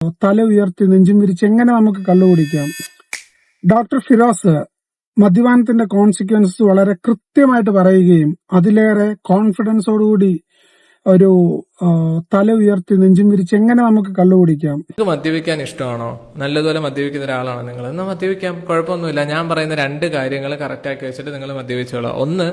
തല ഉയർത്തി നെഞ്ചും വിരിച്ച് എങ്ങനെ നമുക്ക് കള്ളു കുടിക്കാം? ഡോക്ടർ ഫിറോസ് മദ്യപാനത്തിന്റെ കോൺസിക്വൻസസ് വളരെ കൃത്യമായിട്ട് പറയുകയും അതിലേറെ കോൺഫിഡൻസോടുകൂടി ഒരു തല ഉയർത്തി നെഞ്ചും വിരിച്ച് എങ്ങനെ നമുക്ക് കള്ളു കുടിക്കാം? നിങ്ങൾക്ക് മദ്യപിക്കാൻ ഇഷ്ടമാണോ? നല്ലതുപോലെ മദ്യപിക്കുന്ന ഒരാളാണോ നിങ്ങൾ? എന്നാൽ മദ്യപിക്കാം, കുഴപ്പമൊന്നുമില്ല. ഞാൻ പറയുന്ന 2 കാര്യങ്ങൾ കറക്റ്റാക്കി വെച്ചിട്ട് നിങ്ങൾ മദ്യപിച്ചോളാം. ഒന്ന്,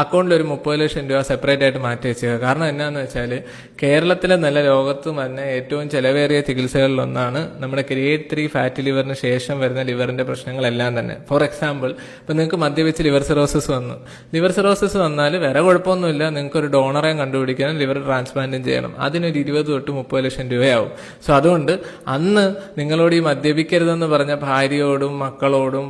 അക്കൗണ്ടിൽ ഒരു 30 ലക്ഷം രൂപ സെപ്പറേറ്റ് ആയിട്ട് മാറ്റി വെച്ചേക്കുക. കാരണം എന്നാന്ന് വെച്ചാൽ കേരളത്തിലെ നല്ല ലോകത്ത് തന്നെ ഏറ്റവും ചെലവേറിയ ചികിത്സകളിലൊന്നാണ് നമ്മുടെ ഗ്രേഡ് 3 ഫാറ്റി ലിവറിന് ശേഷം വരുന്ന ലിവറിന്റെ പ്രശ്നങ്ങളെല്ലാം തന്നെ. ഫോർ എക്സാമ്പിൾ, ഇപ്പം നിങ്ങൾക്ക് മദ്യപിച്ച് ലിവർ സിറോസിസ് വന്നു. ലിവർ സിറോസിസ് വന്നാൽ വേറെ കുഴപ്പമൊന്നുമില്ല, നിങ്ങൾക്ക് ഒരു ഡോണറെ കണ്ടുപിടിക്കാനും ലിവർ ട്രാൻസ്പ്ലാന്റും ചെയ്യണം. അതിനൊരു 20 തൊട്ട് 30 ലക്ഷം രൂപയാവും. സോ അതുകൊണ്ട് അന്ന് നിങ്ങളോട് ഈ മദ്യപിക്കരുതെന്ന് പറഞ്ഞ ഭാര്യയോടും മക്കളോടും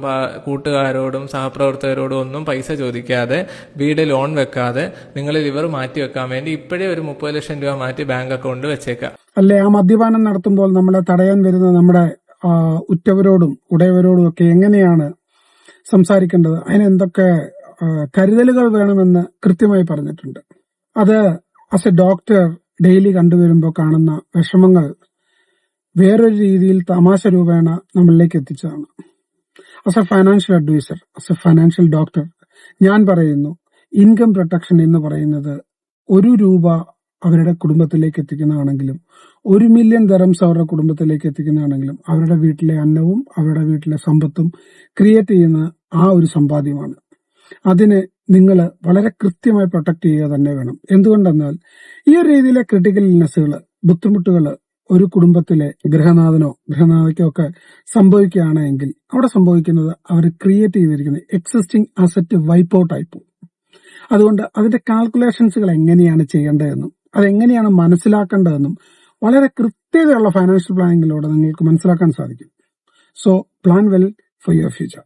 കൂട്ടുകാരോടും സഹപ്രവർത്തകരോടും ഒന്നും പൈസ ചോദിക്കാതെ, വീട് ലോൺ വെക്കാതെ നിങ്ങൾ ലിവർ മാറ്റി വെക്കാൻ വേണ്ടി ഇപ്പോഴേ ഒരു 30 ലക്ഷം രൂപ മാറ്റി ബാങ്ക് അക്കൗണ്ട് വെച്ചേക്കാം. അല്ലെ, ആ മദ്യപാനം നടത്തുമ്പോൾ നമ്മളെ തടയാൻ വരുന്ന നമ്മുടെ ഉറ്റവരോടും ഉടയവരോടും ഒക്കെ എങ്ങനെയാണ് സംസാരിക്കേണ്ടത്, അതിന് എന്തൊക്കെ കരുതലുകൾ വേണമെന്ന് കൃത്യമായി പറഞ്ഞിട്ടുണ്ട്. അത് ആസ് എ ഡോക്ടർ ഡെയിലി കണ്ടുവരുമ്പോൾ കാണുന്ന വിഷമങ്ങൾ വേറൊരു രീതിയിൽ തമാശ രൂപേണ നമ്മളിലേക്ക് എത്തിച്ചതാണ്. As a financial adviser, as a financial doctor ഞാൻ പറയുന്നു, ഇൻകം പ്രൊട്ടക്ഷൻ എന്ന് പറയുന്നത് 1 രൂപ അവരുടെ കുടുംബത്തിലേക്ക് എത്തിക്കുന്നതാണെങ്കിലും 1 മില്യൺ ദിർഹംസ് അവരുടെ കുടുംബത്തിലേക്ക് എത്തിക്കുന്നതാണെങ്കിലും അവരുടെ വീട്ടിലെ അന്നവും അവരുടെ വീട്ടിലെ സമ്പത്തും ക്രിയേറ്റ് ചെയ്യുന്ന ആ ഒരു സമ്പാദ്യമാണ്. അതിനെ നിങ്ങൾ വളരെ കൃത്യമായി പ്രൊട്ടക്ട് ചെയ്യുക തന്നെ വേണം. എന്തുകൊണ്ടെന്നാൽ ഈ ഒരു രീതിയിലെ ക്രിട്ടിക്കൽ ഇൽനെസ്സുകൾ, ബുദ്ധിമുട്ടുകൾ ഒരു കുടുംബത്തിലെ ഗൃഹനാഥനോ ഗൃഹനാഥയ്ക്കോ ഒക്കെ സംഭവിക്കുകയാണെങ്കിൽ അവിടെ സംഭവിക്കുന്നത് അവർ ക്രിയേറ്റ് ചെയ്തിരിക്കുന്ന എക്സിസ്റ്റിംഗ് അസറ്റ് വൈപ്പ് ഔട്ട് ആയി പോകും. അതുകൊണ്ട് അതിന്റെ കാൽക്കുലേഷൻസുകൾ എങ്ങനെയാണ് ചെയ്യേണ്ടതെന്നും അതെങ്ങനെയാണ് മനസ്സിലാക്കേണ്ടതെന്നും വളരെ കൃത്യതയുള്ള ഫൈനാൻഷ്യൽ പ്ലാനിങ്ങിലൂടെ നിങ്ങൾക്ക് മനസ്സിലാക്കാൻ സാധിക്കും. So plan well for your future.